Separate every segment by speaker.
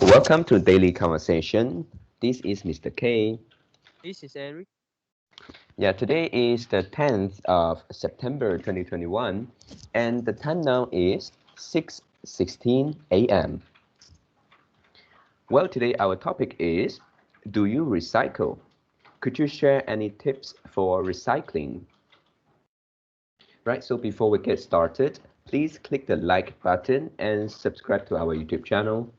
Speaker 1: Welcome to Daily Conversation. This is Mr. K.
Speaker 2: This is Eric.
Speaker 1: Yeah, today is the 10th of September 2021 and the time now is 6:16 a.m. Well, today our topic is, do you recycle? Could you share any tips for recycling? Right, so before we get started, please click the like button and subscribe to our YouTube channel.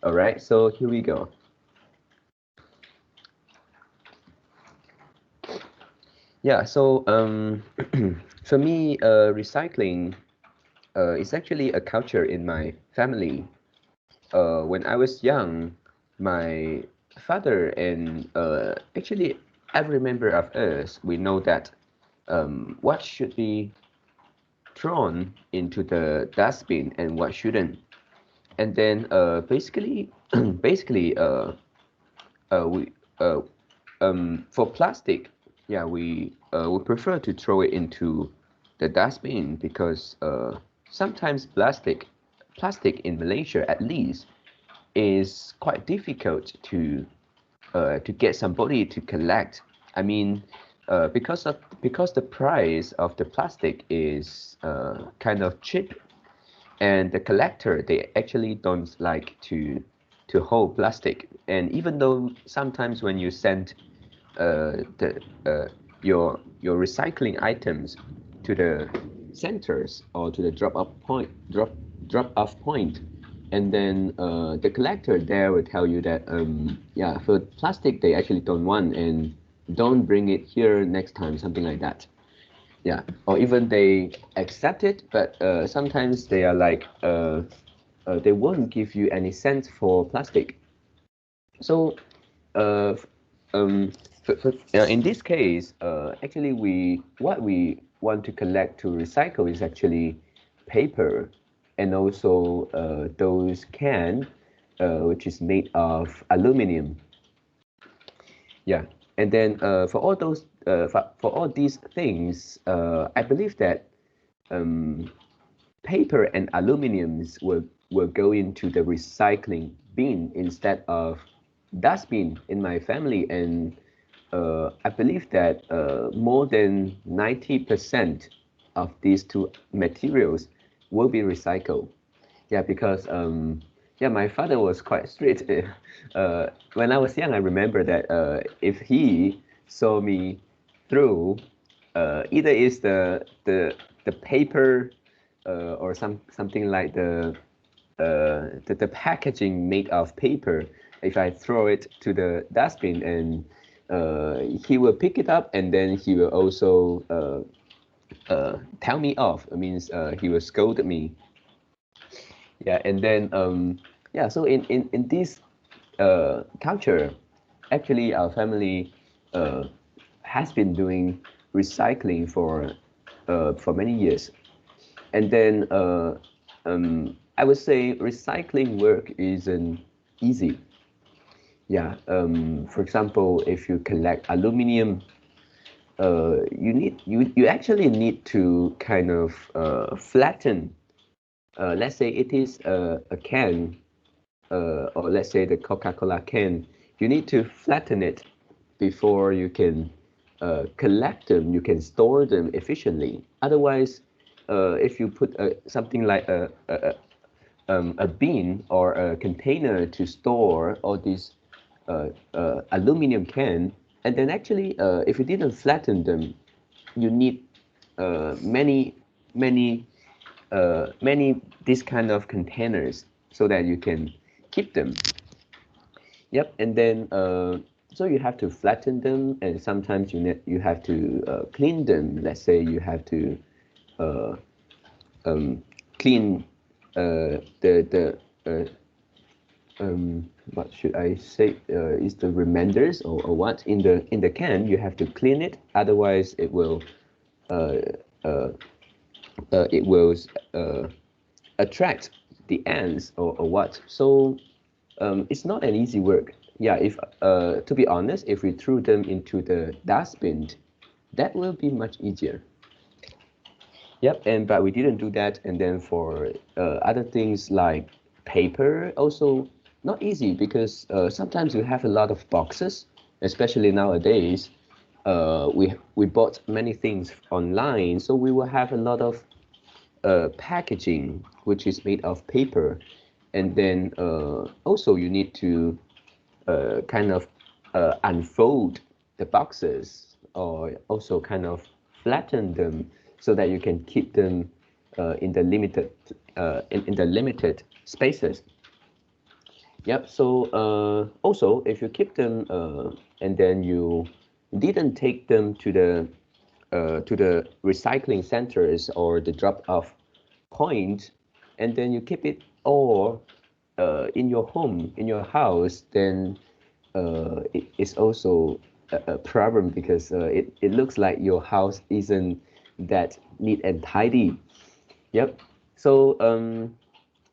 Speaker 1: All right, so here we go. Yeah, so for me, recycling is actually a culture in my family. When I was young, my father and actually every member of us, we know that what should be thrown into the dustbin and what shouldn't. And then basically, basically, we for plastic, yeah, we prefer to throw it into the dustbin because sometimes plastic in Malaysia at least is quite difficult to get somebody to collect. I mean, because the price of the plastic is kind of cheap, and the collector they actually don't like to hold plastic. And even though sometimes when you send the your recycling items to the centers or to the drop off point, and then the collector there will tell you that yeah, for plastic they actually don't want, and don't bring it here next time, something like that. Yeah, or even they accept it, but sometimes they are like they won't give you any cents for plastic. So uh, f- in this case, actually what we want to collect to recycle is actually paper, and also those can which is made of aluminum. Yeah, and then for all these things, I believe that um, paper and aluminums will go into the recycling bin instead of dustbin in my family. And I believe that more than 90% of these two materials will be recycled. Yeah, because yeah, my father was quite strict. When I was young, I remember that if he saw me through either is the paper or something like the packaging made of paper. If I throw it to the dustbin, and he will pick it up, and then he will also tell me off. It means he will scold me. Yeah, and then yeah, so in this culture, actually our family uh, has been doing recycling for many years. And then I would say recycling work isn't easy. Yeah, for example, if you collect aluminum, you actually need to kind of flatten. Let's say it is a can, or let's say the Coca-Cola can. You need to flatten it before you can collect them. You can store them efficiently. Otherwise, if you put something like a bin or a container to store all these aluminum can, and then actually, if you didn't flatten them, you need many, many, many these kind of containers so that you can keep them. Yep, and then so you have to flatten them, and sometimes you have to clean them. Let's say you have to uh, clean the what should I say, is the reminders, or what in the can you have to clean it, otherwise uh, uh, it will uh, attract the ants, or what. So it's not an easy work. Yeah, if to be honest, if we threw them into the dustbin, that will be much easier. Yep, and but we didn't do that. And then for other things like paper, also not easy because sometimes we have a lot of boxes, especially nowadays. We bought many things online, so we will have a lot of packaging which is made of paper, and then also you need to kind of unfold the boxes or also kind of flatten them so that you can keep them in the limited spaces. Yep. So also, if you keep them and then you didn't take them to the recycling centers or the drop-off point, and then you keep it all in your home, in your house, then it's also a problem because it looks like your house isn't that neat and tidy. Yep. So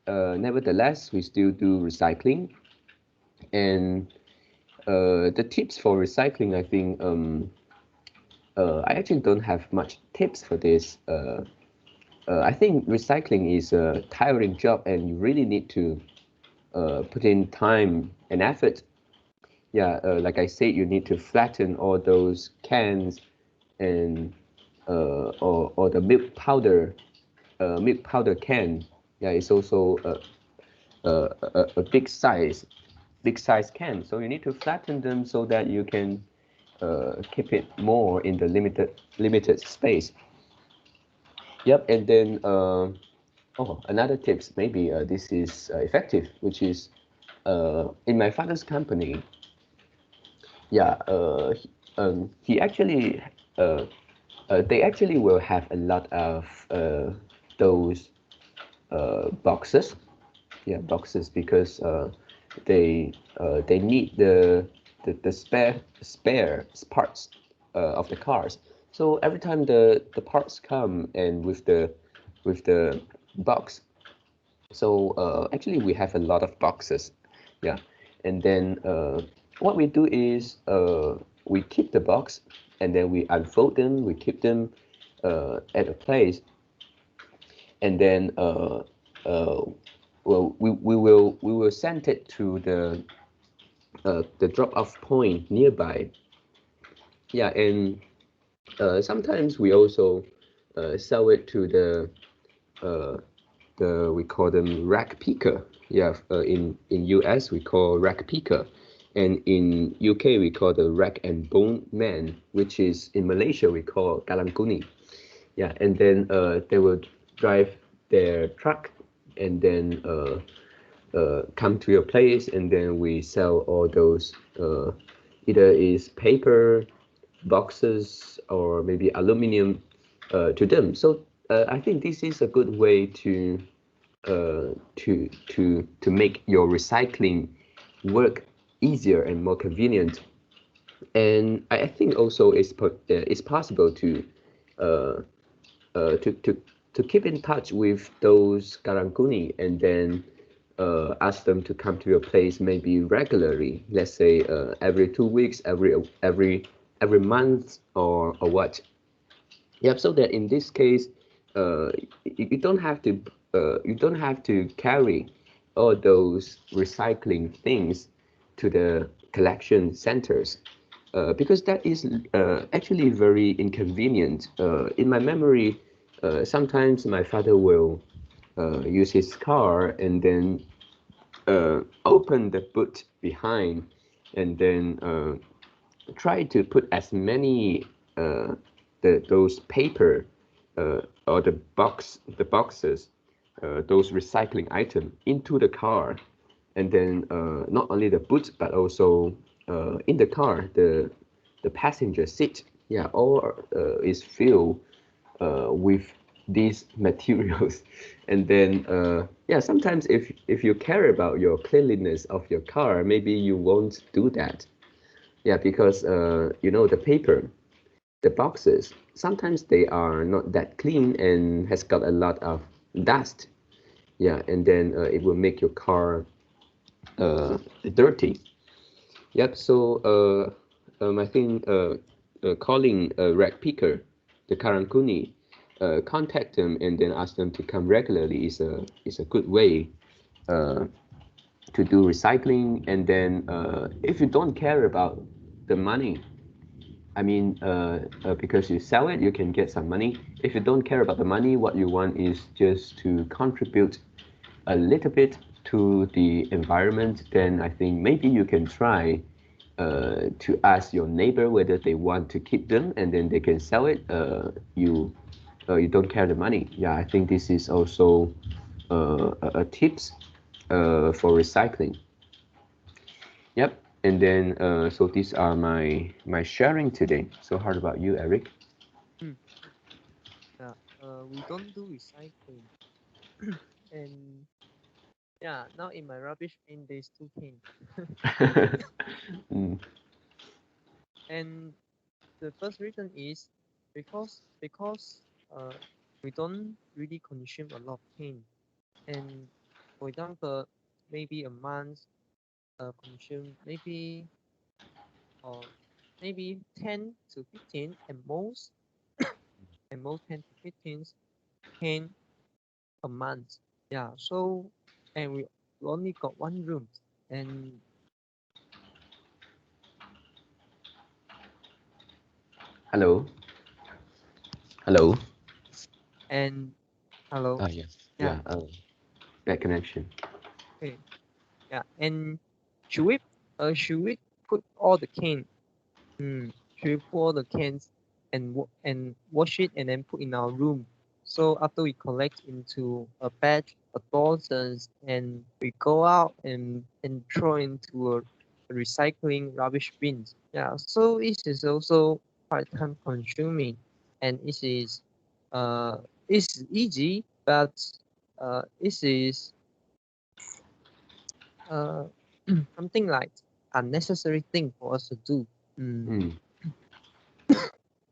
Speaker 1: nevertheless, we still do recycling, and the tips for recycling, I think I actually don't have much tips for this. I think recycling is a tiring job, and you really need to put in time and effort. Yeah, like I said, you need to flatten all those cans and or the milk powder can. Yeah, it's also a big size can. So you need to flatten them so that you can keep it more in the limited space. Yep, and then oh, another tips, maybe this is effective, which is in my father's company. Yeah, he actually uh, they actually will have a lot of those boxes. Yeah, boxes because they need the spare parts of the cars. So every time the parts come and with the box, so actually we have a lot of boxes. Yeah, and then what we do is we keep the box and then we unfold them, we keep them at a place, and then well we will send it to the drop off point nearby. Yeah, and sometimes we also sell it to uh, the we call them rack picker. Yeah, in US we call rack picker, and in UK we call the rack and bone man, which is in Malaysia we call kalangkuni. Yeah, and then they will drive their truck and then come to your place, and then we sell all those either is paper boxes or maybe aluminum to them. So I think this is a good way to make your recycling work easier and more convenient. And I think also it's possible uh, to to keep in touch with those karangkuni and then ask them to come to your place maybe regularly. Let's say every 2 weeks, every month, or what. Yep. So that in this case, you don't have to you don't have to carry all those recycling things to the collection centers because that is actually very inconvenient. In my memory, sometimes my father will use his car and then open the boot behind and then try to put as many those paper or the boxes those recycling item into the car, and then not only the boot but also in the car the passenger seat, yeah, all is filled with these materials. And then yeah, sometimes if you care about your cleanliness of your car, maybe you won't do that. Yeah, because the paper, the boxes, sometimes they are not that clean and has got a lot of dust. Yeah, and then it will make your car dirty. Yep. So I think calling a rag picker, the Karankuni, contact them and then ask them to come regularly is a good way uh, to do recycling. And then if you don't care about the money, I mean, because you sell it, you can get some money. If you don't care about the money, what you want is just to contribute a little bit to the environment, then I think maybe you can try to ask your neighbor whether they want to keep them and then they can sell it. You don't care the money. Yeah, I think this is also a tips for recycling. Yep. And then so these are my sharing today. So how about you, Eric?
Speaker 2: Mm, yeah. We don't do recycling. And yeah, now in my rubbish bin there's two cans.
Speaker 1: Mm,
Speaker 2: And the first reason is because we don't really consume a lot of cane. And for example, maybe a month consume uh, maybe 10 to 15 and most 10 to 15 cane a month. Yeah, so and we only got one room and
Speaker 1: hello, hello.
Speaker 2: and hello.
Speaker 1: Ah, yeah,
Speaker 2: Yeah,
Speaker 1: yeah. Bad connection.
Speaker 2: okay. Yeah, and should we should we put all the cane? Should we put all the cans and and wash it and then put in our room? So after we collect into a batch of dozens and we go out and throw into a recycling rubbish bins. Yeah, so it is also quite time consuming and uh it's easy, but it is uh something like unnecessary thing for us to do. Mm.
Speaker 1: Mm,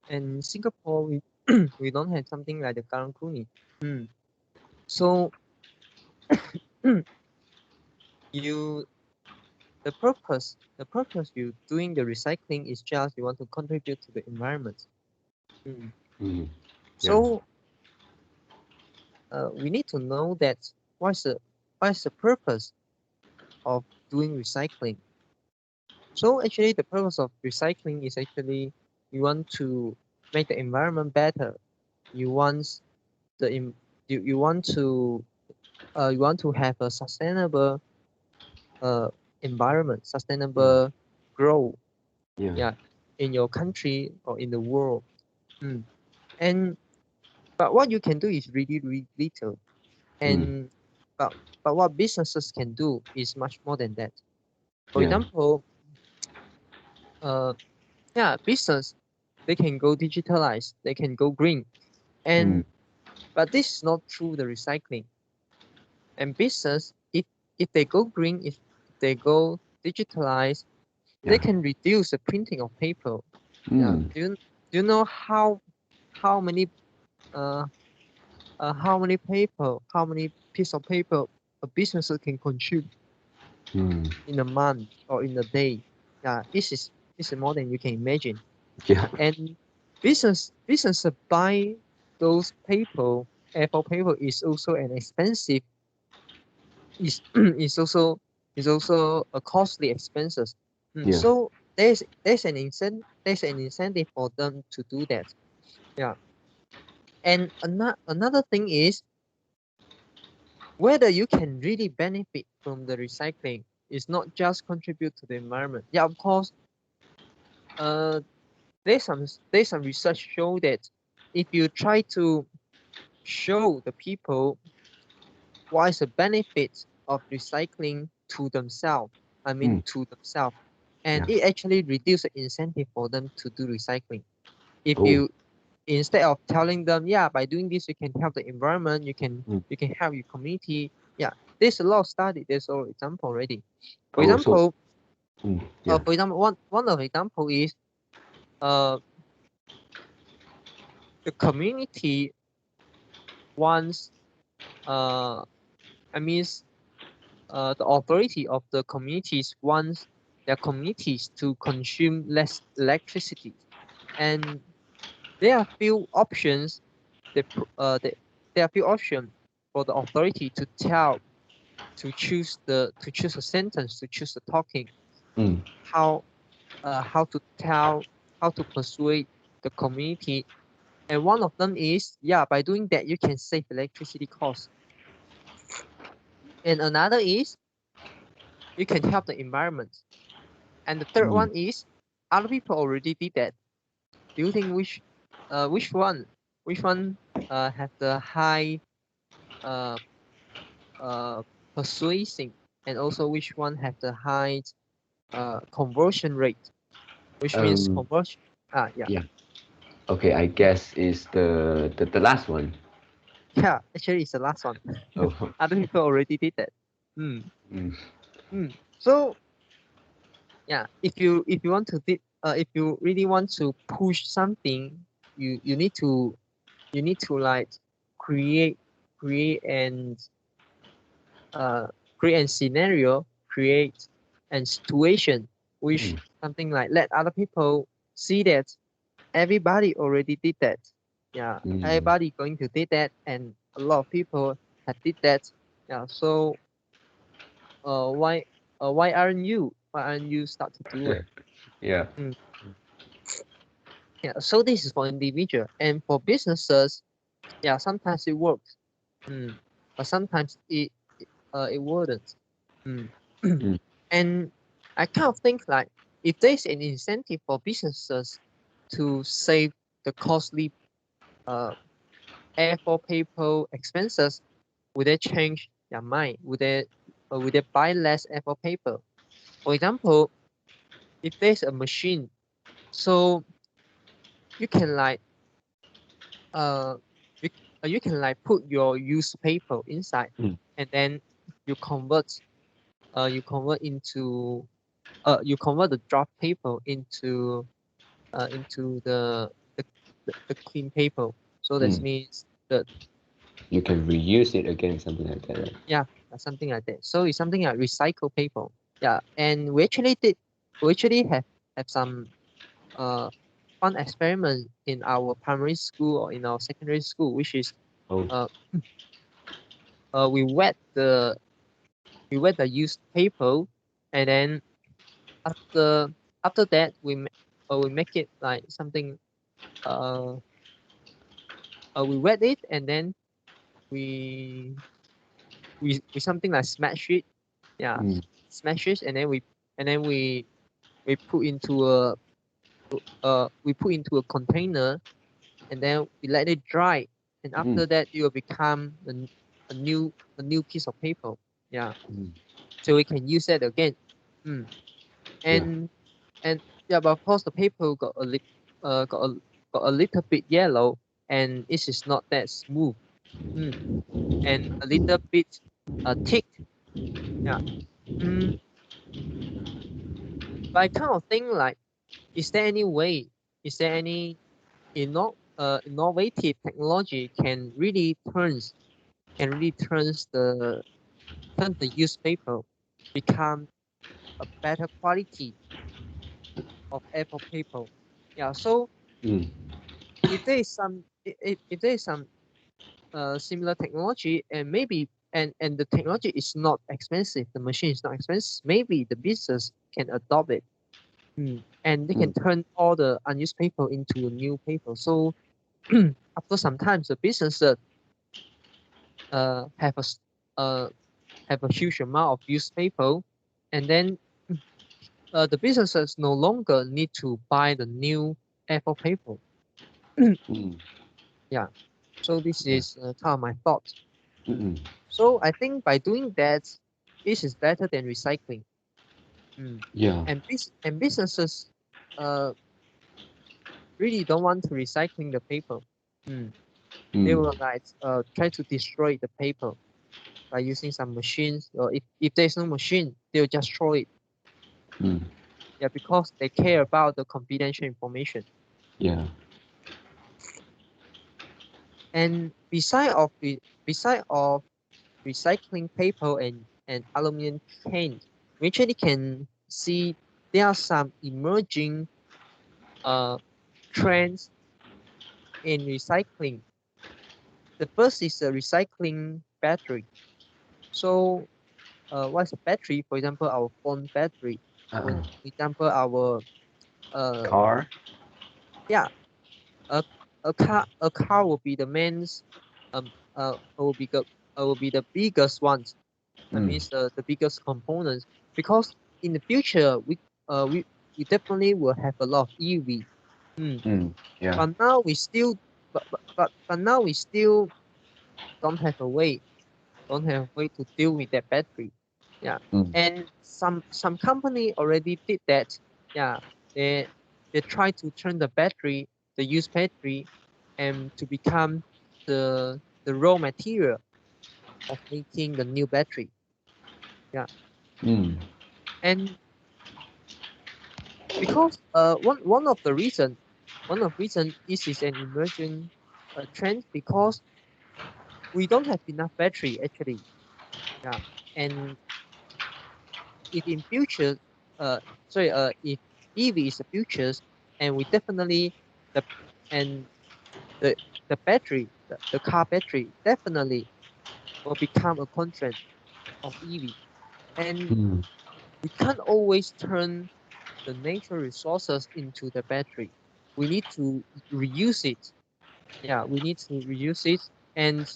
Speaker 2: And Singapore, we we don't have something like the Karang Kuni. Mm. So you the purpose you doing the recycling is just you want to contribute to the environment. Mm.
Speaker 1: mm, yeah.
Speaker 2: So we need to know that what's the what's the purpose of doing recycling. So actually, the purpose of recycling is actually you want to make the environment better. You want the you want to you want to have a sustainable uh, environment,
Speaker 1: Mm,
Speaker 2: sustainable growth,
Speaker 1: yeah.
Speaker 2: yeah, in your country or in the world. Mm. And but what you can do is really, really little.
Speaker 1: Mm,
Speaker 2: And but but what businesses can do is much more than that. For
Speaker 1: yeah.
Speaker 2: example, uh, yeah, business they can go digitalize, they can go green,
Speaker 1: Mm,
Speaker 2: and but this is not through the recycling. And business, if they go green, if they go digitalize, they
Speaker 1: yeah.
Speaker 2: can reduce the printing of paper. Yeah.
Speaker 1: Mm,
Speaker 2: Do you know how many uh how many paper how many piece of paper a business can consume
Speaker 1: mm,
Speaker 2: in a month or in a day? Yeah, this is more than you can imagine.
Speaker 1: yeah.
Speaker 2: And business buy those paper. A4 paper is also an expensive is is also is also a costly expenses.
Speaker 1: Yeah.
Speaker 2: So there's an incentive for them to do that. Yeah. And another thing is whether you can really benefit from the recycling is not just contribute to the environment. Yeah, of course, uh, there's some research show that if you try to show the people what is the benefit of recycling to themselves, I mean
Speaker 1: Mm,
Speaker 2: to themselves, and
Speaker 1: yeah.
Speaker 2: it actually reduce the incentive for them to do recycling. If
Speaker 1: Oh.
Speaker 2: you instead of telling them, yeah, by doing this you can help the environment,
Speaker 1: Mm.
Speaker 2: you can help your community. Yeah, there's a lot of study, there's an example already. For
Speaker 1: Oh. So.
Speaker 2: example,
Speaker 1: Mm, yeah.
Speaker 2: one of the example is uh the community wants uh I mean the authority of the communities wants their communities to consume less electricity, and there are few options there are few options for the authority to choose a sentence, to choose the talking,
Speaker 1: Mm.
Speaker 2: how how to tell, how to persuade the community. And one of them is, by doing that you can save electricity costs. And another is you can help the environment. And the third
Speaker 1: Mm.
Speaker 2: one is other people already did that. Do you think which one have the high uh, uh, persuasion, and also which one have the high conversion rate, which means
Speaker 1: Um,
Speaker 2: conversion. Yeah.
Speaker 1: yeah. Okay, I guess is the last one.
Speaker 2: Yeah, actually it's the last one.
Speaker 1: Oh.
Speaker 2: Other people already did that. Mm.
Speaker 1: Mm.
Speaker 2: So yeah, if you want to if you really want to push something, you need to like create create and uh create a scenario, create a situation which
Speaker 1: Mm.
Speaker 2: something like let other people see that everybody already did that. Yeah,
Speaker 1: Mm.
Speaker 2: everybody going to did that, and a lot of people have did that. Yeah, so uh why why aren't you start to do it?
Speaker 1: Yeah.
Speaker 2: Mm. Yeah, so this is for individual, and for businesses, yeah, sometimes it works, mm. but sometimes it wouldn't. Mm.
Speaker 1: Mm.
Speaker 2: And I kind of think like if there's an incentive for businesses to save the costly uh A4 paper expenses, would they change their mind? Would they buy less A4 paper? For example, if there's a machine, so you can like uh you, you can like put your used paper inside,
Speaker 1: Mm.
Speaker 2: and then you convert into you convert the draft paper into the clean paper. So that
Speaker 1: Mm.
Speaker 2: means that,
Speaker 1: You can reuse it again, something like that, right?
Speaker 2: yeah, something like that. So it's something like recycle paper. Yeah, and we actually have some uh fun experiment in our primary school or in our secondary school, which is
Speaker 1: Oh.
Speaker 2: uh we wet the used paper, and then after after that we make it like something uh we wet it, and then we we something like smash it. Yeah,
Speaker 1: Mm.
Speaker 2: smash it, and then we put into a container, and then we let it dry, and
Speaker 1: Mm.
Speaker 2: after that it will become a new piece of paper. Yeah,
Speaker 1: Mm.
Speaker 2: so we can use that again. Mm.
Speaker 1: Yeah.
Speaker 2: and and yeah, but of course the paper uh got a got a little bit yellow, and it is not that smooth. Mm. And a little bit thick. Yeah. Mm. But I kind of think like, is there any way? Is there any innovative technology can really turn the used paper become a better quality of Apple paper? Yeah. So
Speaker 1: Mm.
Speaker 2: if there is some if there is some similar technology, and maybe and the technology is not expensive, the machine is not expensive, maybe the business can adopt it. And they can
Speaker 1: Mm.
Speaker 2: turn all the unused paper into a new paper. So after some time, the business uh, have a s- uh, have a huge amount of used paper, and then the businesses no longer need to buy the new A4 paper.
Speaker 1: Mm.
Speaker 2: Yeah. So this
Speaker 1: Yeah.
Speaker 2: is kind of my thought.
Speaker 1: Mm.
Speaker 2: So I think by doing that, this is better than recycling. Mm.
Speaker 1: Yeah.
Speaker 2: And businesses uh, really don't want to recycling the paper. Mm. They
Speaker 1: Mm.
Speaker 2: will like try to destroy the paper by using some machines, or if there's no machine, they'll just throw it.
Speaker 1: Mm.
Speaker 2: Yeah, because they care about the confidential information.
Speaker 1: Yeah.
Speaker 2: And beside of recycling paper and aluminum cans, we actually can see there are some emerging uh trends in recycling. The first is a recycling battery. So what's a battery? For example, our phone battery. For
Speaker 1: Uh-uh.
Speaker 2: example, our uh
Speaker 1: Car.
Speaker 2: yeah, a a car will be the main will be the biggest ones. That
Speaker 1: Mm.
Speaker 2: means the biggest components, because in the future uh we we definitely will have a lot of EV. Mm.
Speaker 1: Mm. Yeah.
Speaker 2: But now we still but now we still don't have a way don't have a way to deal with that battery. Yeah.
Speaker 1: Mm.
Speaker 2: And some company already did that. Yeah. They try to turn the used battery and to become the raw material of making the new battery. Yeah.
Speaker 1: Mm.
Speaker 2: And because one of reason is an emerging trend, because we don't have enough battery actually. Yeah. And if in future, uh, if EV is the futures, and we definitely the and the the battery, the car battery definitely will become a constraint of EV, and
Speaker 1: Mm.
Speaker 2: we can't always turn the natural resources into the battery. We need to reuse it. Yeah, we need to reuse it, and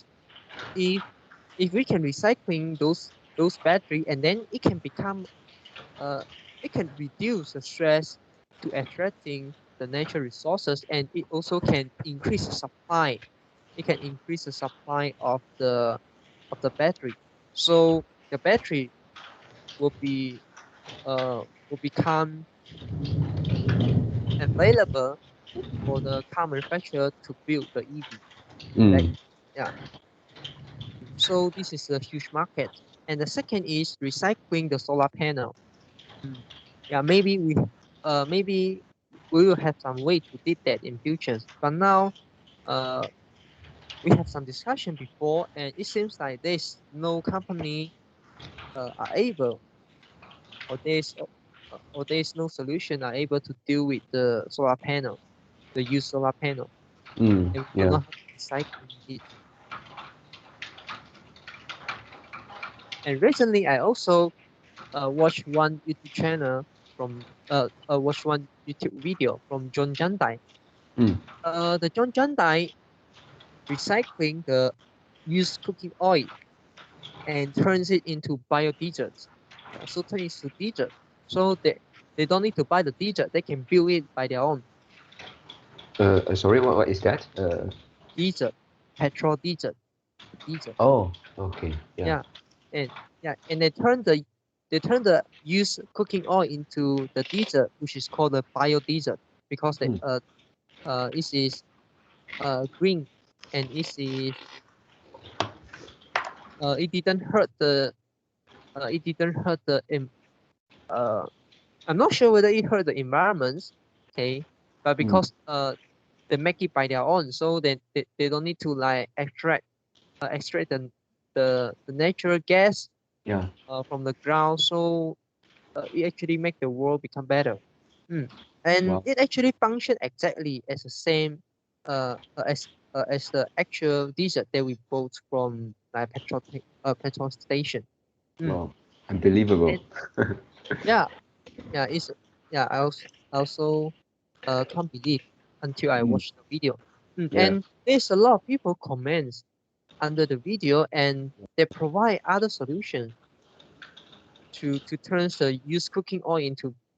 Speaker 2: if we can recycling those battery, and then uh, it can reduce the stress to extracting the natural resources, and it also can increase the supply. It can increase the supply of the battery. So the battery will be will become available for the car manufacturer to build the EV. Right?
Speaker 1: Mm.
Speaker 2: Yeah. So this is a huge market. And the second is recycling the solar panel. Mm. Yeah, maybe we will have some way to did that in futures. But now uh we have some discussion before, and it seems like there's no company are able, or there's no solution are able to deal with the solar panel, the used solar panel,
Speaker 1: Mm.
Speaker 2: and we don't
Speaker 1: Yeah.
Speaker 2: know how to recycle it. And recently I also watched one YouTube channel from watch one YouTube video from John Jandai.
Speaker 1: Mm.
Speaker 2: The John Jandai recycling the used cooking oil and turns it into biodiesel. So turn it to diesel. So they don't need to buy the diesel. They can build it by their own.
Speaker 1: Sorry, what is that?
Speaker 2: Diesel, petrol diesel, diesel.
Speaker 1: Oh, okay. Yeah.
Speaker 2: Yeah, and yeah, and they turn the used cooking oil into the diesel, which is called the biodiesel, because
Speaker 1: Mm.
Speaker 2: it is green, and it didn't hurt the uh I'm not sure whether it hurt the environment, okay, but
Speaker 1: Mm.
Speaker 2: because they make it by their own, so they don't need to like extract the natural gas
Speaker 1: Yeah.
Speaker 2: from the ground, so it actually make the world become better. Mm. And
Speaker 1: Wow.
Speaker 2: it actually function exactly as the same as the actual diesel that we bought from like petrol station. Mm.
Speaker 1: Wow. Unbelievable.
Speaker 2: And yeah, yeah, it's yeah. I also can't believe until I
Speaker 1: Mm.
Speaker 2: watched the video. Mm.
Speaker 1: Yeah.
Speaker 2: And there's a lot of people comments under the video, and they provide other solutions to turn the used cooking oil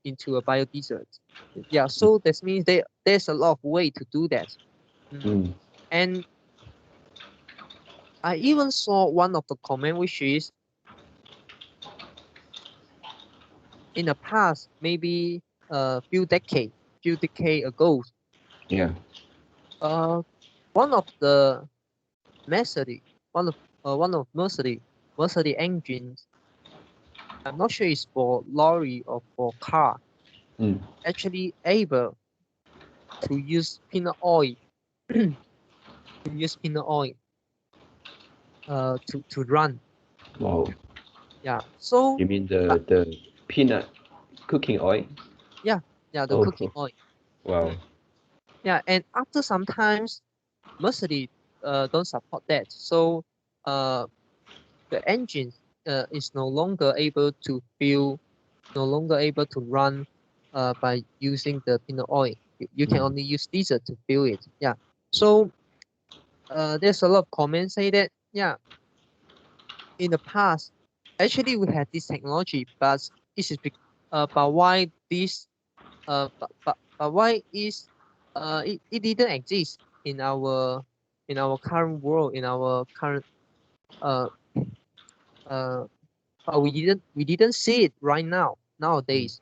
Speaker 2: into a biodiesel. Yeah,
Speaker 1: Mm.
Speaker 2: so that means there's a lot of way to do that. Mm.
Speaker 1: Mm.
Speaker 2: And I even saw one of the comment, which is in the past, maybe a few decade ago,
Speaker 1: Yeah.
Speaker 2: uh, one of the Mercedes, one of Mercedes engines. I'm not sure it's for lorry or for car.
Speaker 1: Mm.
Speaker 2: Actually able to use peanut oil to use peanut oil to run.
Speaker 1: Wow.
Speaker 2: Yeah. So
Speaker 1: You mean
Speaker 2: uh,
Speaker 1: the peanut cooking oil?
Speaker 2: yeah, yeah, the
Speaker 1: Oh.
Speaker 2: cooking oil.
Speaker 1: Wow.
Speaker 2: Mm. Yeah, and after sometimes Mercedes don't support that. So the engine is no longer able to fuel, no longer able to run by using the peanut oil. You can
Speaker 1: Mm.
Speaker 2: only use diesel to fuel it. Yeah. So there's a lot of comments say that yeah, in the past, actually we had this technology, but but why this but why is it didn't exist in our current world, in our current uh uh we didn't see it right now
Speaker 1: Mm.
Speaker 2: nowadays.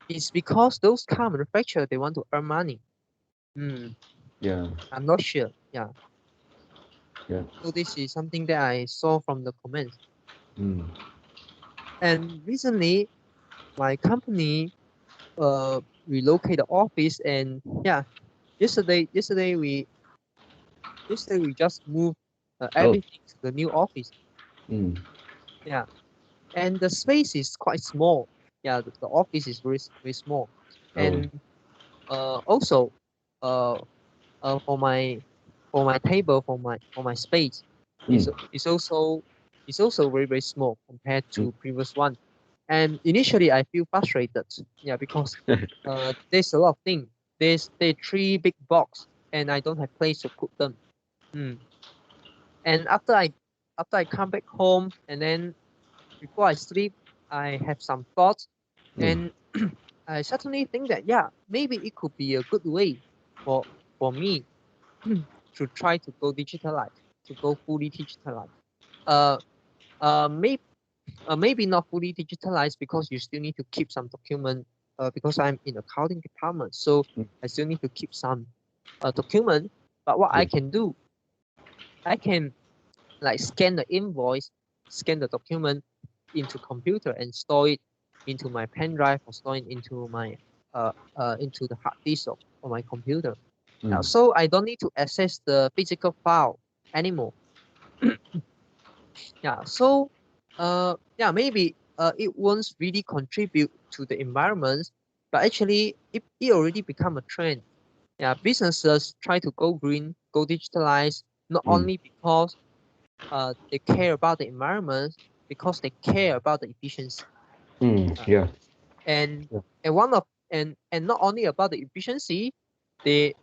Speaker 2: It's because those car manufacturers they want to earn money. Hmm,
Speaker 1: Yeah.
Speaker 2: I'm not sure. Yeah.
Speaker 1: Yeah.
Speaker 2: So this is something that I saw from the comments.
Speaker 1: Mm.
Speaker 2: And recently, my company uh relocate the office, and yeah, yesterday we just moved
Speaker 1: Oh.
Speaker 2: everything to the new office.
Speaker 1: Mm.
Speaker 2: Yeah, and the space is quite small. Yeah, the office is very small,
Speaker 1: Oh.
Speaker 2: and also uh for my table for my space
Speaker 1: Mm.
Speaker 2: is also very small compared
Speaker 1: Mm.
Speaker 2: to previous one. And initially I feel frustrated. Yeah, because there's a lot of things. There three big box and I don't have place to put them. Mm. And after I come back home and then before I sleep, I have some thoughts,
Speaker 1: Mm.
Speaker 2: and I certainly think that yeah, maybe it could be a good way for me to try to go digitalized, to go fully digitalized. Uh, maybe maybe not fully digitalized because you still need to keep some document. Because I'm in accounting department, so
Speaker 1: Mm.
Speaker 2: I still need to keep some document. But what I
Speaker 1: Yeah.
Speaker 2: can do, I can like scan the invoice, scan the document into computer and store it into my pen drive or store it into the hard disk of my computer.
Speaker 1: Mm.
Speaker 2: So I don't need to access the physical file anymore. Yeah. So yeah, maybe it won't really contribute to the environment, but actually it already become a trend. Yeah, businesses try to go green, go digitalize, not
Speaker 1: Mm.
Speaker 2: only because they care about the environment, because they care about the efficiency.
Speaker 1: Mm.
Speaker 2: Uh,
Speaker 1: Yeah.
Speaker 2: and
Speaker 1: Yeah.
Speaker 2: and one of and not only about the efficiency, they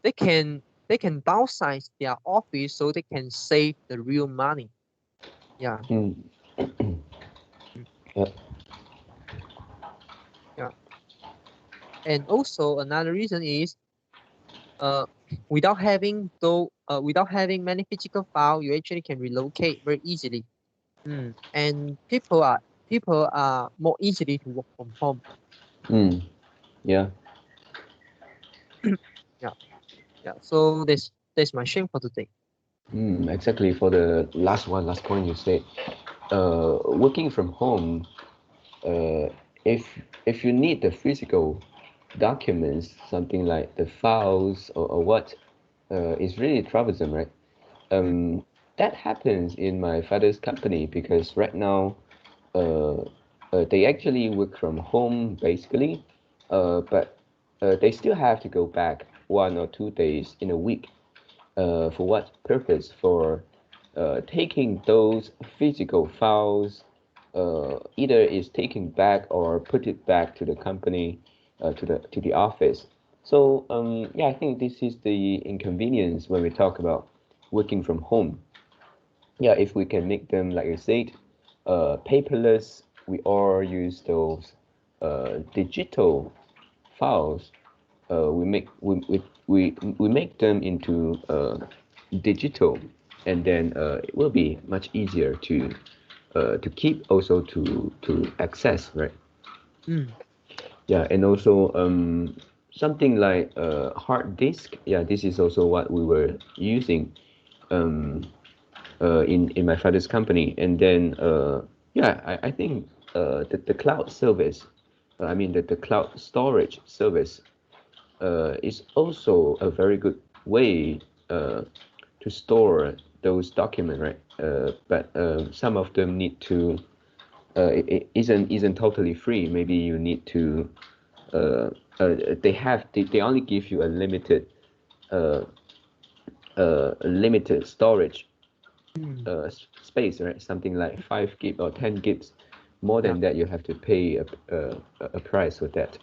Speaker 2: they can they can downsize their office so they can save the real money. Yeah.
Speaker 1: Mm.
Speaker 2: Mm,
Speaker 1: Yeah.
Speaker 2: yeah. And also another reason is uh without having many physical file, you actually can relocate very easily. And people are more easily to work from home.
Speaker 1: Mm. Yeah.
Speaker 2: Yeah. Yeah. So that's my shame for today.
Speaker 1: Mm. Exactly. For the last point you said, working from home, uh, if you need the physical documents, something like the files or what, it's really troublesome, right?
Speaker 2: Mm,
Speaker 1: That happens in my father's company because right now, uh, they actually work from home basically, but they still have to go back 1 or 2 days in a week. For what purpose? For taking those physical files, either is taken back or put it back to the company, to the office. So yeah, I think this is the inconvenience when we talk about working from home. Yeah, if we can make them, like I said, paperless, we all use those digital files. We make them into digital, and then it will be much easier to keep, also to access, right?
Speaker 2: mm,
Speaker 1: Yeah, and also something like hard disk. Yeah, this is also what we were using um, in my father's company. And then yeah, I think the cloud service, I mean the cloud storage service is also a very good way to store those documents, right? But some of them need to it isn't totally free. Maybe you need to uh, they only give you a limited uh, limited storage
Speaker 2: Mm.
Speaker 1: space, right? Something like 5 gig or 10 gigs. More
Speaker 2: Yeah.
Speaker 1: than that, you have to pay a price for that.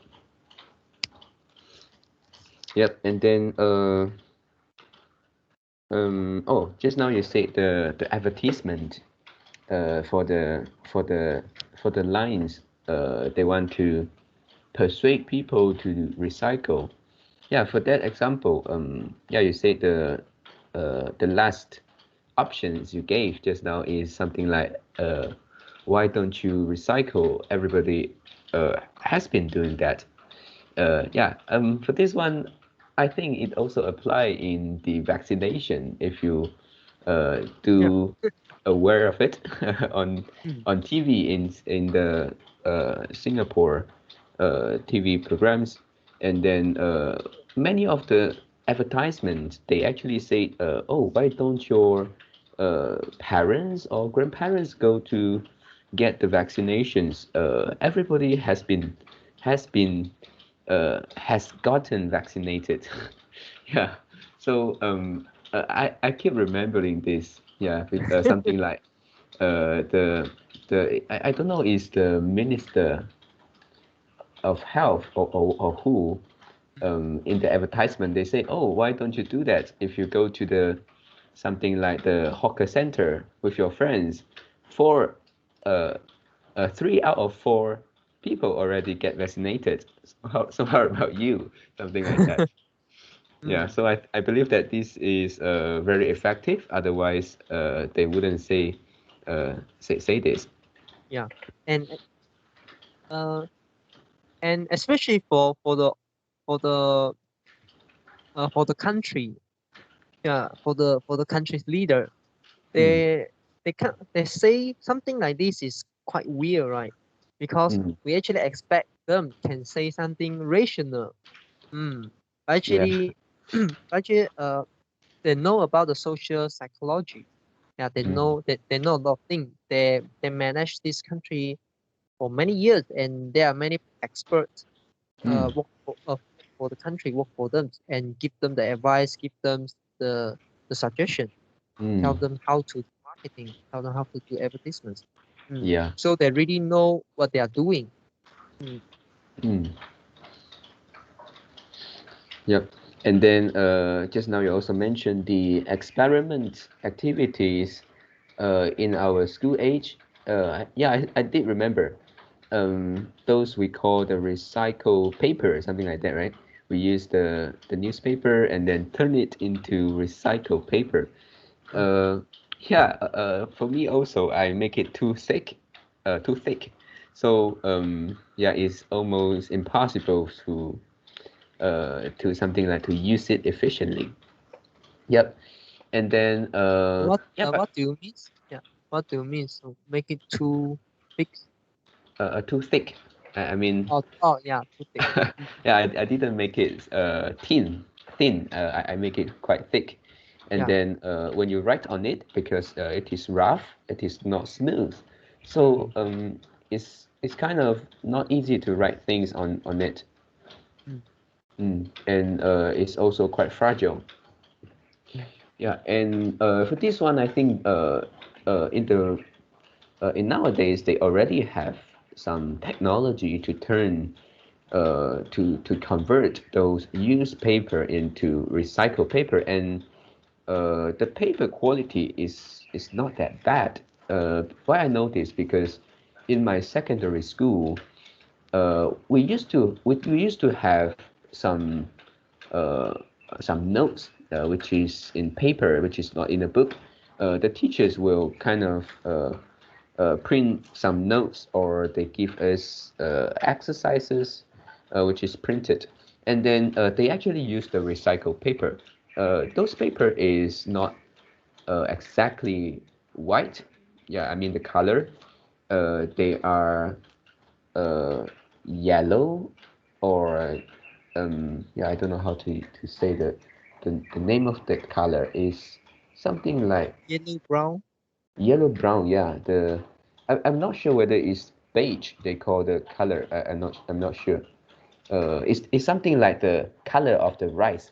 Speaker 1: Yep. And then oh, just now you said the advertisement for the lines, they want to persuade people to recycle. Yeah, for that example, yeah, you said the last options you gave just now is something like, why don't you recycle? Everybody has been doing that. Yeah, for this one, I think it also apply in the vaccination. If you
Speaker 2: Yeah.
Speaker 1: do aware of it on
Speaker 2: Mm.
Speaker 1: TV in the Singapore TV programs, and then many of the advertisements they actually say, oh, why don't your parents or grandparents go to get the vaccinations? Everybody has gotten vaccinated. Yeah. So I keep remembering this. Yeah, something like I don't know, is the minister of health or who, in the advertisement they say, oh, why don't you do that if you go to the something like the hawker center with your friends? For uh, 3 out of 4 people already get vaccinated. So how about you? Something like that. Yeah,
Speaker 2: Mm.
Speaker 1: so I believe that this is very effective. Otherwise, they wouldn't say this.
Speaker 2: Yeah. And uh and especially for the country, yeah, for the country's leader,
Speaker 1: Mm,
Speaker 2: they say something like this is quite weird, right? Because
Speaker 1: mm,
Speaker 2: we actually expect them can say something rational. Mm.
Speaker 1: yeah.
Speaker 2: Actually, actually, they know about the social psychology. Yeah,
Speaker 1: Mm,
Speaker 2: they know a lot of things. They manage this country for many years, and there are many experts
Speaker 1: mm,
Speaker 2: for the country, work for them, and give them the advice, give them the the suggestion, tell
Speaker 1: mm,
Speaker 2: them how to do marketing, tell them how to do advertisements. Mm.
Speaker 1: yeah.
Speaker 2: So they really know what they are doing. Mm.
Speaker 1: Mm, yep. And then just now you also mentioned the experiment activities in our school age. Yeah, I did remember. Those we call the recycle paper, something like that, right? We use the newspaper and then turn it into recycle paper.
Speaker 2: Mm.
Speaker 1: Uh, yeah, for me also, I make it too thick. So yeah, it's almost impossible to something like to use it efficiently. Yep. And then yeah, but
Speaker 2: What do you mean? Yeah, what do you mean? So make it too big?
Speaker 1: too thick. I mean,
Speaker 2: Yeah, too thick. Mm.
Speaker 1: yeah, I didn't make it thin. I make it quite thick. And
Speaker 2: Yeah.
Speaker 1: then when you write on it, because it is rough, it is not smooth. So
Speaker 2: Mm.
Speaker 1: it's kind of not easy to write things on it.
Speaker 2: Mm.
Speaker 1: And it's also quite fragile.
Speaker 2: Mm.
Speaker 1: Yeah, and for this one, I think in in nowadays they already have some technology to turn to convert those used paper into recycled paper, and the paper quality is not that bad. Why I noticed, because in my secondary school, we used to have some uh, some notes, which is in paper, which is not in a book. The teachers will kind of print some notes, or they give us exercises, which is printed, and then they actually use the recycled paper. Those paper is not exactly white. Yeah, I mean the color. They are uh, yellow, or yeah, I don't know how to say the name of that color is something like
Speaker 2: Yellow brown.
Speaker 1: yellow brown. Yeah, I'm not sure whether it's beige they call the color. I'm not sure. It's something like the color of the rice.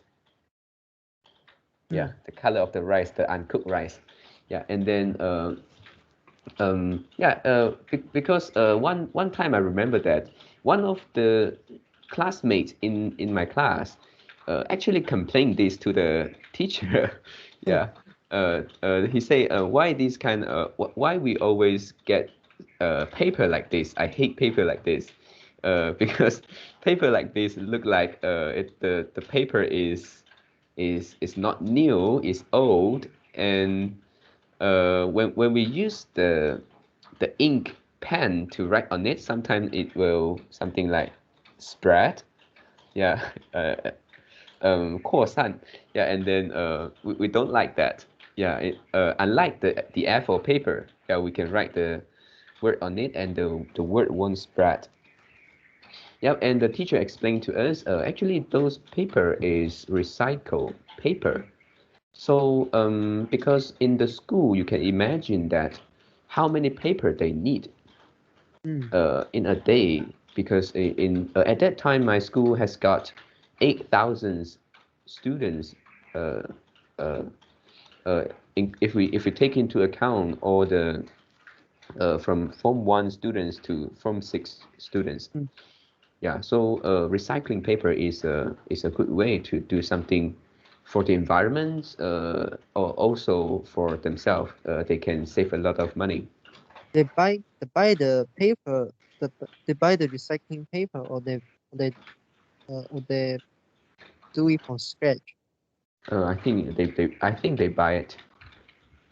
Speaker 1: Yeah,
Speaker 2: mm,
Speaker 1: the color of the rice, the uncooked rice. Yeah, and then yeah, because one time I remember that one of the classmates in my class actually complained this to the teacher.
Speaker 2: mm.
Speaker 1: Yeah, he say why this kind why we always get paper like this. I hate paper like this. Because paper like this look like the paper is not new, is old, and when we use the ink pen to write on it, sometimes it will something like spread. Yeah, 扩散. Yeah, and then we don't like that. Yeah, unlike the A4 paper, yeah, we can write the word on it and the word won't spread. Yep, and the teacher explained to us, actually those paper is recycled paper. So, because in the school, you can imagine that how many paper they need
Speaker 2: Mm.
Speaker 1: in a day. Because at that time, my school has got 8,000 students. Uh, uh, uh, if we take into account all the from Form 1 students to Form 6 students.
Speaker 2: Mm.
Speaker 1: Yeah, so recycling paper is a good way to do something for the environment, or also for themselves. They can save a lot of money.
Speaker 2: They buy the paper, they buy the recycling paper, they or they do it from scratch.
Speaker 1: I think they buy it.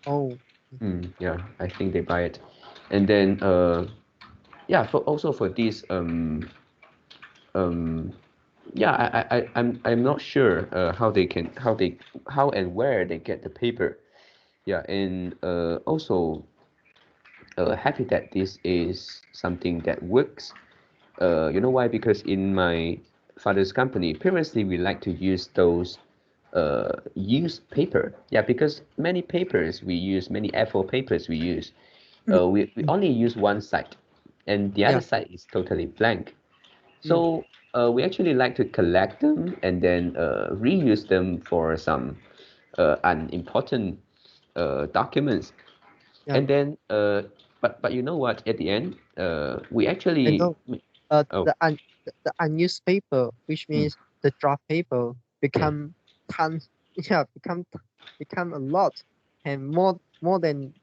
Speaker 2: Oh,
Speaker 1: Yeah, I think they buy it, and then yeah, for also for this um, yeah, I'm not sure how and where they get the paper. Yeah, and also happy that this is something that works. You know why? Because in my father's company, previously we like to use those used paper. Yeah, because many papers we use, many A4 papers we use,
Speaker 2: mm,
Speaker 1: we
Speaker 2: mm,
Speaker 1: only use one side, and the other
Speaker 2: yeah,
Speaker 1: side is totally blank.
Speaker 2: mm,
Speaker 1: So we actually like to collect them and then reuse them for some unimportant documents.
Speaker 2: yeah.
Speaker 1: And then, but you know what? At the end, we
Speaker 2: I
Speaker 1: actually,
Speaker 2: know.
Speaker 1: oh,
Speaker 2: The unused paper, which
Speaker 1: mm,
Speaker 2: means the draft paper,
Speaker 1: yeah,
Speaker 2: become tons. Yeah, become a lot, and more than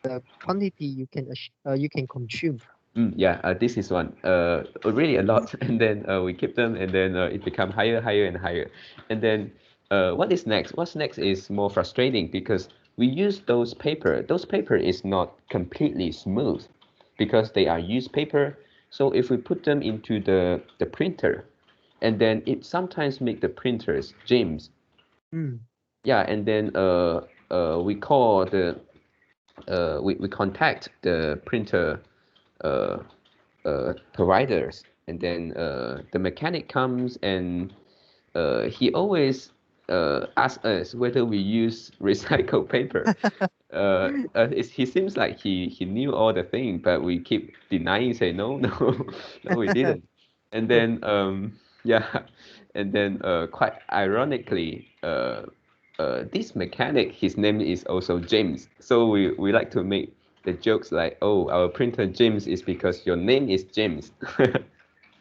Speaker 2: the quantity you can consume.
Speaker 1: yeah, this is one, really a lot. And then we keep them, and then it become higher, higher, and higher. And then what is next? What's next is more frustrating because we use those paper. Those paper is not completely smooth because they are used paper. So if we put them into the printer, and then it sometimes make the printers jams.
Speaker 2: Mm,
Speaker 1: Yeah, and then we call we contact the printer uh, providers, and then the mechanic comes, and he always asks us whether we use recycled paper. He seems like he knew all the thing, but we keep denying, say no, no, no, we didn't. And then yeah, and then quite ironically, this mechanic, his name is also James. So we like to make the jokes like, oh, our printer James is because your name is James.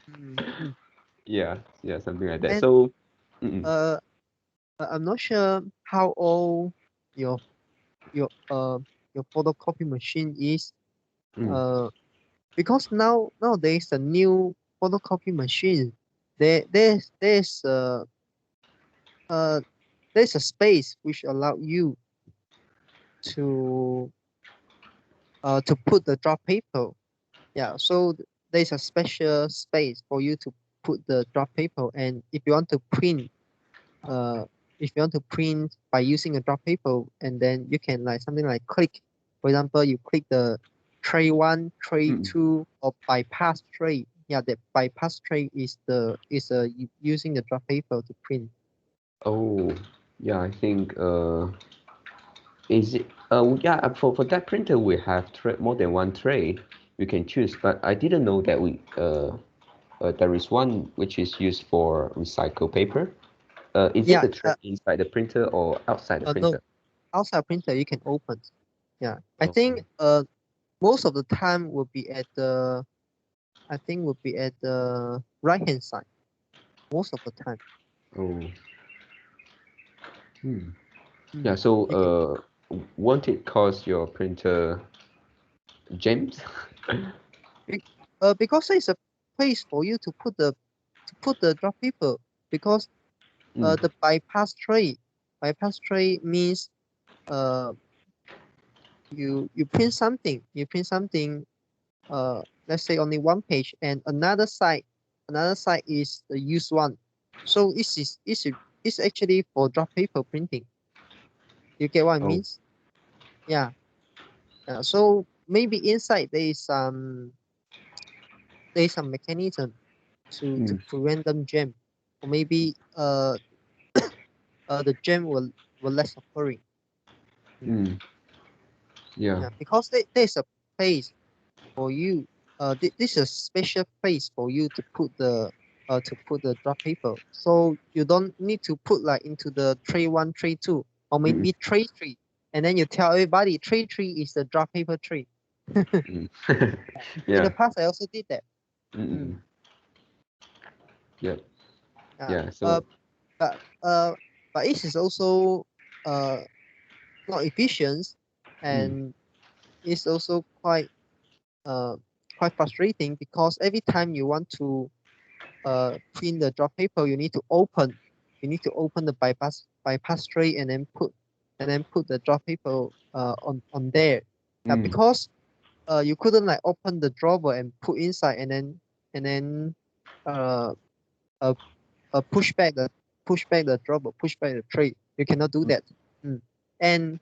Speaker 2: mm, mm.
Speaker 1: Yeah, yeah, something like that.
Speaker 2: And
Speaker 1: So, mm-mm,
Speaker 2: uh, I'm not sure how old your your uh your photocopy machine is.
Speaker 1: mm,
Speaker 2: Uh, because nowadays the new photocopy machine, there's uh there's a space which allow you to to put the draft paper. Yeah, so there's a special space for you to put the draft paper, and uh, if you want to print by using a draft paper, and then you can like something like click. For example, you click the tray one, tray
Speaker 1: mm.
Speaker 2: two, or bypass tray. Yeah, the bypass tray is using the draft paper to print.
Speaker 1: Oh, yeah, I think is it yeah, for that printer we have more than one tray we can choose, but I didn't know that there is one which is used for recycled paper. Is it
Speaker 2: Yeah,
Speaker 1: the tray inside the printer or outside the
Speaker 2: no,
Speaker 1: printer?
Speaker 2: outside printer you can open. Yeah, I
Speaker 1: Oh,
Speaker 2: think most of the time will be at the I think will be at the right hand side most of the time.
Speaker 1: oh, hmm. Yeah.
Speaker 2: Mm.
Speaker 1: So,
Speaker 2: You can
Speaker 1: won't it cause your printer jams?
Speaker 2: be- because there is a place for you to put the drop paper because
Speaker 1: Mm.
Speaker 2: the bypass tray means uh you print something let's say only one page and another side is the used one, so it's actually for drop paper printing. You get what I
Speaker 1: Oh.
Speaker 2: means? Yeah. So maybe inside there is some mechanism to
Speaker 1: Mm.
Speaker 2: prevent them jam, or maybe the jam will less occurring. Mm.
Speaker 1: Mm. Yeah.
Speaker 2: Yeah, because there's a place for you. This is a special place for you to put the drop paper. So you don't need to put like into the tray one, tray two, or
Speaker 1: Mm.
Speaker 2: maybe tray three, and then you tell everybody tray three is the drop paper tray.
Speaker 1: Mm.
Speaker 2: In the
Speaker 1: Yeah.
Speaker 2: past, I also did that. Mm.
Speaker 1: Mm. Yep.
Speaker 2: Yeah.
Speaker 1: Yeah. So.
Speaker 2: But it is also uh not efficient,
Speaker 1: Mm.
Speaker 2: and it's also uh quite frustrating because every time you want to print the drop paper, you need to open the bypass tray and then put the drop paper on there.
Speaker 1: Mm.
Speaker 2: Because you couldn't like open the drawer and put inside and then uh, uh, push back the drawer, push back the tray. You cannot do that. Mm. And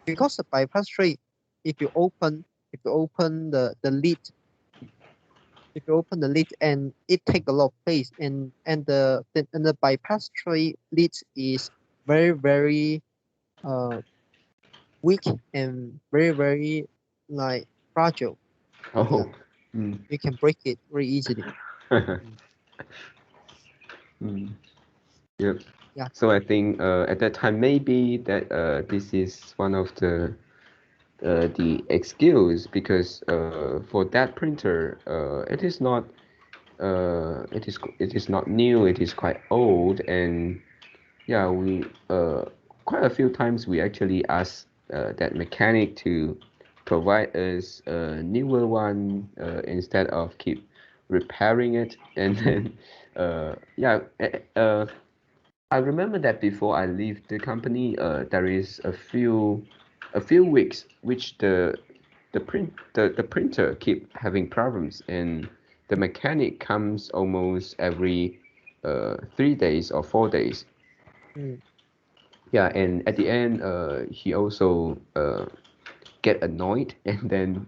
Speaker 2: because the bypass tray, if you open if you open the lid if you open the lid and it take a lot of place and the bypass tray lid is very uh weak and very like fragile. Yeah,
Speaker 1: Oh. Mm.
Speaker 2: you can break it very easily. Mm.
Speaker 1: Mm. Yep.
Speaker 2: Yeah.
Speaker 1: So I think at that time maybe that this is one of the excuse because for that printer it is not new, it is quite old. And yeah, we quite a few times we actually ask that mechanic to provide us a newer one instead of keep repairing it. And then yeah, I remember that before I leave the company, there is a few weeks which the printer keep having problems, and the mechanic comes almost every 3 days or 4 days.
Speaker 2: Mm.
Speaker 1: Yeah, and at the end, he also get annoyed and then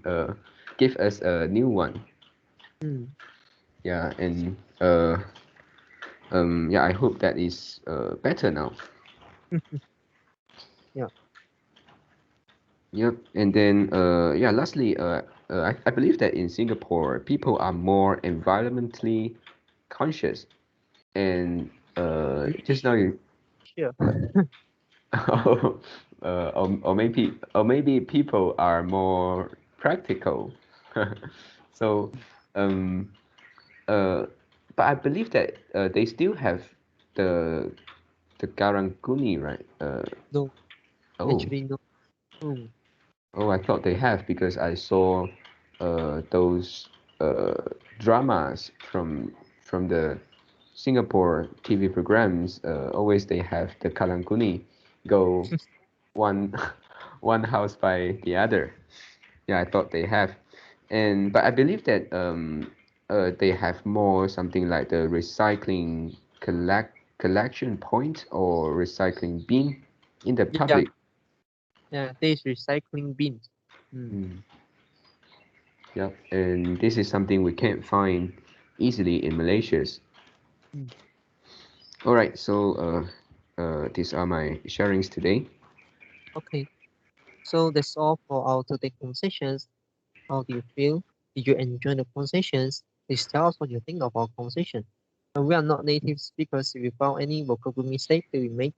Speaker 1: give us a new one.
Speaker 2: Mm.
Speaker 1: Yeah, and yeah, I hope that is better now.
Speaker 2: Yeah.
Speaker 1: Yep. And then, yeah, lastly, I believe that in Singapore, people are more environmentally conscious. And
Speaker 2: You
Speaker 1: just now you,
Speaker 2: sure?
Speaker 1: or maybe people are more practical. So, um, uh, but I believe that they still have the the Garanguni, right?
Speaker 2: No,
Speaker 1: Oh,
Speaker 2: actually no. Mm.
Speaker 1: Oh, I thought they have because I saw those uh, dramas from the Singapore TV programs. Always they have the Kalangkuni go one one house by the other. Yeah, I thought they have, and but I believe that they have more something like the recycling collection point or recycling bin in the
Speaker 2: Yeah,
Speaker 1: public.
Speaker 2: yeah. There's recycling bins. Mm.
Speaker 1: Mm. Yep, and this is something we can't find easily in Malaysia.
Speaker 2: Mm.
Speaker 1: All right, so these are my sharings today.
Speaker 2: Okay. So that's all for our today conversations. How do you feel? Did you enjoy the conversations? Please tell us what you think of our conversation. We are not native speakers. If you found any vocabulary mistake that we make,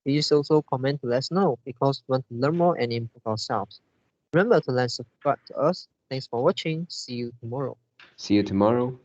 Speaker 2: please also comment to let us know because we want to learn more and improve ourselves. Remember to like subscribe to us. Thanks for watching. See you tomorrow.
Speaker 1: See you tomorrow.